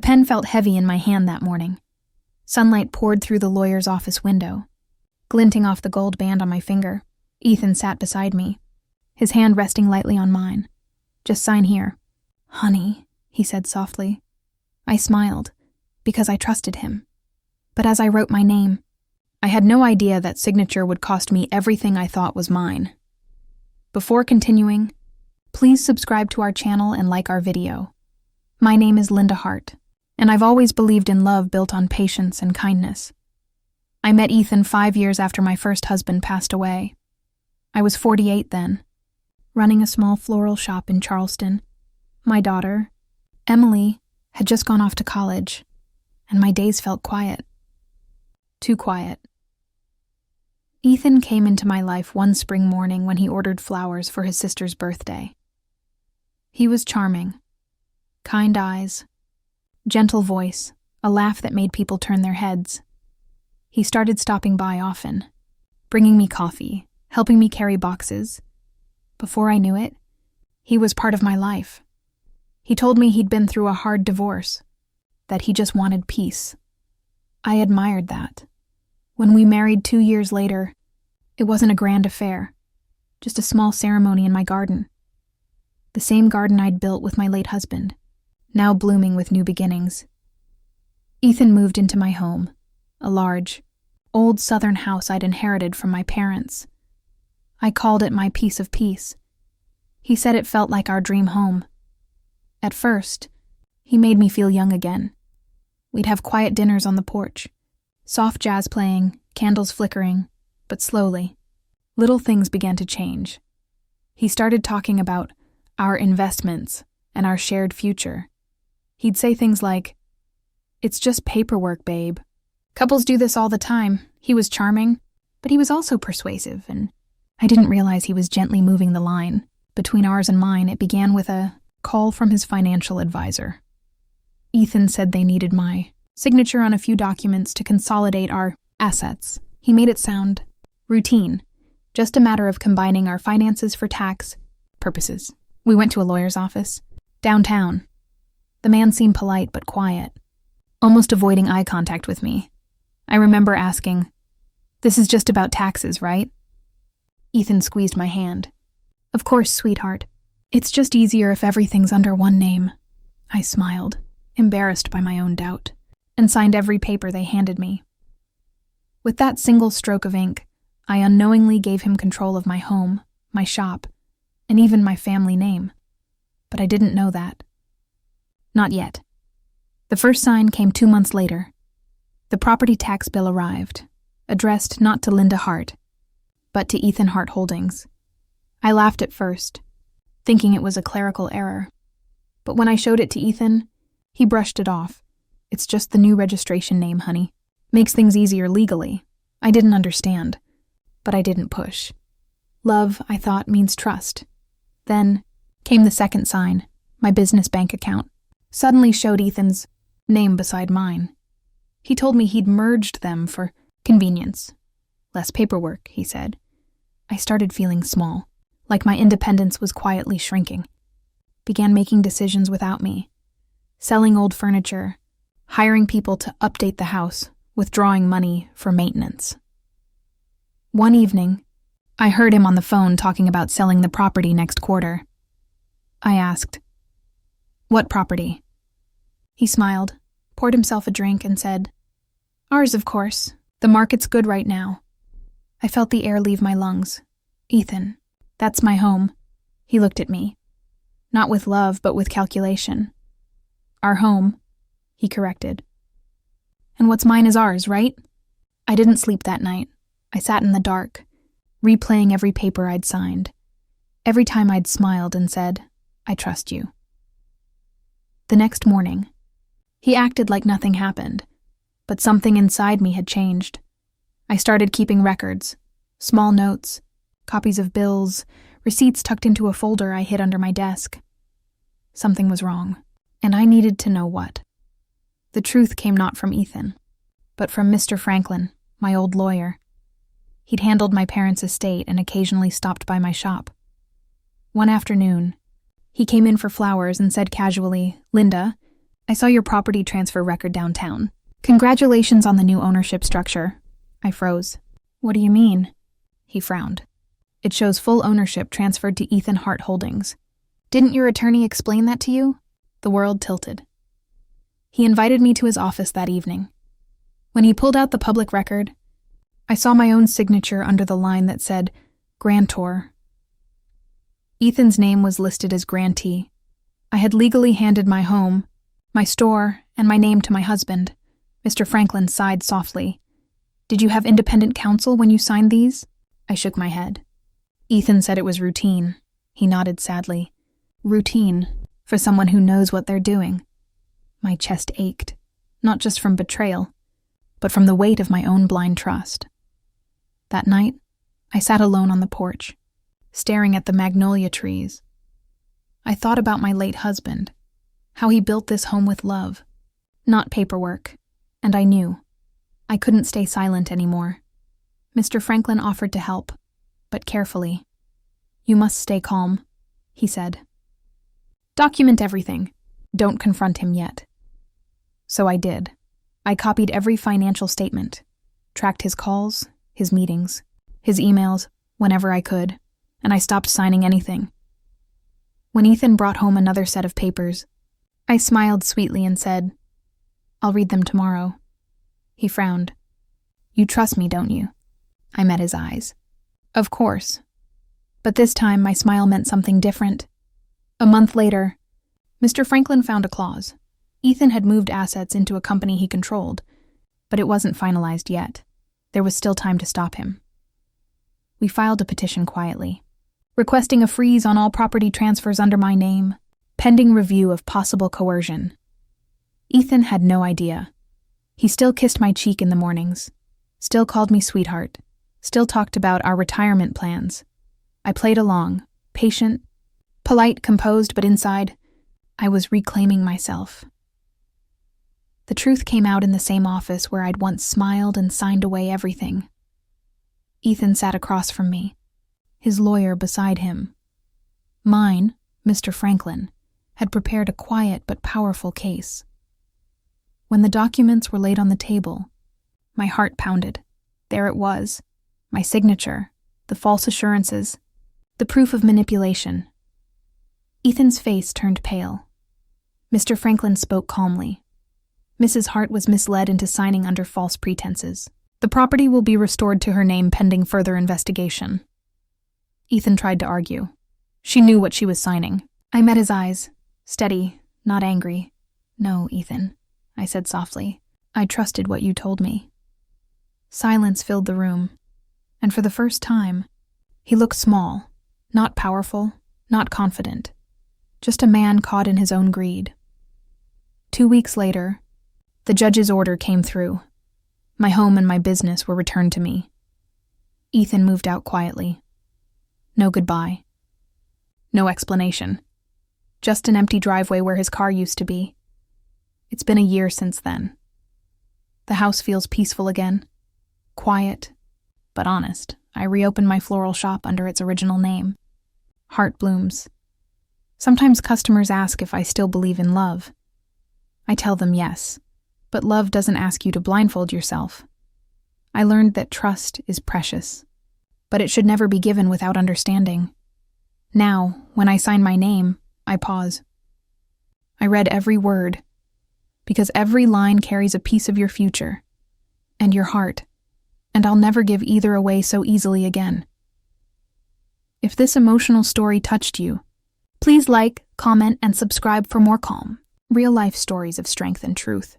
pen felt heavy in my hand that morning. Sunlight poured through the lawyer's office window. Glinting off the gold band on my finger, Ethan sat beside me, his hand resting lightly on mine. "Just sign here." "Honey," he said softly. I smiled, because I trusted him. But as I wrote my name, I had no idea that signature would cost me everything I thought was mine. Before continuing, please subscribe to our channel and like our video. My name is Linda Hart, and I've always believed in love built on patience and kindness. I met Ethan 5 years after my first husband passed away. I was 48 then, running a small floral shop in Charleston. My daughter, Emily, had just gone off to college, and my days felt quiet. Too quiet. Ethan came into my life one spring morning when he ordered flowers for his sister's birthday. He was charming. Kind eyes, gentle voice, a laugh that made people turn their heads. He started stopping by often, bringing me coffee, helping me carry boxes. Before I knew it, he was part of my life. He told me he'd been through a hard divorce, that he just wanted peace. I admired that. When we married 2 years later, it wasn't a grand affair, just a small ceremony in my garden. The same garden I'd built with my late husband, now blooming with new beginnings. Ethan moved into my home, a large, old Southern house I'd inherited from my parents. I called it my piece of peace. He said it felt like our dream home. At first, he made me feel young again. We'd have quiet dinners on the porch, soft jazz playing, candles flickering, but slowly, little things began to change. He started talking about our investments and our shared future. He'd say things like, "It's just paperwork, babe. Couples do this all the time." He was charming, but he was also persuasive, and I didn't realize he was gently moving the line. Between ours and mine, it began with a call from his financial advisor. Ethan said they needed my signature on a few documents to consolidate our assets. He made it sound routine, just a matter of combining our finances for tax purposes. We went to a lawyer's office, downtown. The man seemed polite but quiet, almost avoiding eye contact with me. I remember asking, "This is just about taxes, right?" Ethan squeezed my hand. "Of course, sweetheart. It's just easier if everything's under one name." I smiled, embarrassed by my own doubt, and signed every paper they handed me. With that single stroke of ink, I unknowingly gave him control of my home, my shop, and even my family name. But I didn't know that. Not yet. The first sign came 2 months later. The property tax bill arrived, addressed not to Linda Hart, but to Ethan Hart Holdings. I laughed at first, thinking it was a clerical error. But when I showed it to Ethan, he brushed it off. "It's just the new registration name, honey. Makes things easier legally." I didn't understand, but I didn't push. Love, I thought, means trust. Then came the second sign, my business bank account. Suddenly showed Ethan's name beside mine. He told me he'd merged them for convenience. "Less paperwork," he said. I started feeling small, like my independence was quietly shrinking. Began making decisions without me. Selling old furniture, hiring people to update the house, withdrawing money for maintenance. One evening, I heard him on the phone talking about selling the property next quarter. I asked, "What property?" He smiled, poured himself a drink, and said, "Ours, of course. The market's good right now." I felt the air leave my lungs. "Ethan, that's my home." He looked at me, not with love, but with calculation. "Our home," he corrected. "And what's mine is ours, right?" I didn't sleep that night. I sat in the dark, replaying every paper I'd signed. Every time I'd smiled and said, "I trust you." The next morning, he acted like nothing happened, but something inside me had changed. I started keeping records, small notes, copies of bills, receipts tucked into a folder I hid under my desk. Something was wrong, and I needed to know what. The truth came not from Ethan, but from Mr. Franklin, my old lawyer. He'd handled my parents' estate and occasionally stopped by my shop. One afternoon, he came in for flowers and said casually, "Linda, I saw your property transfer record downtown. Congratulations on the new ownership structure. I froze. What do you mean? He frowned. It shows full ownership transferred to Ethan Hart Holdings. Didn't your attorney explain that to you? The world tilted. He invited me to his office that evening. When he pulled out the public record, I saw my own signature under the line that said, Grantor. Ethan's name was listed as grantee. I had legally handed my home, my store, and my name to my husband. Mr. Franklin sighed softly. Did you have independent counsel when you signed these? I shook my head. Ethan said it was routine. He nodded sadly. Routine, for someone who knows what they're doing. My chest ached, not just from betrayal, but from the weight of my own blind trust. That night, I sat alone on the porch, staring at the magnolia trees. I thought about my late husband, how he built this home with love, not paperwork, and I knew I couldn't stay silent anymore. Mr. Franklin offered to help, but carefully. You must stay calm, he said. Document everything. Don't confront him yet. So I did. I copied every financial statement, tracked his calls, his meetings, his emails, whenever I could, and I stopped signing anything. When Ethan brought home another set of papers, I smiled sweetly and said, I'll read them tomorrow. He frowned. You trust me, don't you? I met his eyes. Of course. But this time my smile meant something different. A month later, Mr. Franklin found a clause. Ethan had moved assets into a company he controlled, but it wasn't finalized yet. There was still time to stop him. We filed a petition quietly, requesting a freeze on all property transfers under my name, pending review of possible coercion. Ethan had no idea. He still kissed my cheek in the mornings, still called me sweetheart, still talked about our retirement plans. I played along, patient, polite, composed, but inside, I was reclaiming myself. The truth came out in the same office where I'd once smiled and signed away everything. Ethan sat across from me, his lawyer beside him. Mine, Mr. Franklin, had prepared a quiet but powerful case. When the documents were laid on the table, my heart pounded. There it was, my signature, the false assurances, the proof of manipulation. Ethan's face turned pale. Mr. Franklin spoke calmly. Mrs. Hart was misled into signing under false pretenses. The property will be restored to her name pending further investigation. Ethan tried to argue. She knew what she was signing. I met his eyes, steady, not angry. No, Ethan, I said softly. I trusted what you told me. Silence filled the room, and for the first time, he looked small, not powerful, not confident, just a man caught in his own greed. 2 weeks later, the judge's order came through. My home and my business were returned to me. Ethan moved out quietly. No goodbye. No explanation. Just an empty driveway where his car used to be. It's been a year since then. The house feels peaceful again. Quiet, but honest. I reopened my floral shop under its original name. Heart blooms. Sometimes customers ask if I still believe in love. I tell them yes, but love doesn't ask you to blindfold yourself. I learned that trust is precious, but it should never be given without understanding. Now, when I sign my name, I pause. I read every word, because every line carries a piece of your future, and your heart, and I'll never give either away so easily again. If this emotional story touched you, please like, comment, and subscribe for more calm, real-life stories of strength and truth.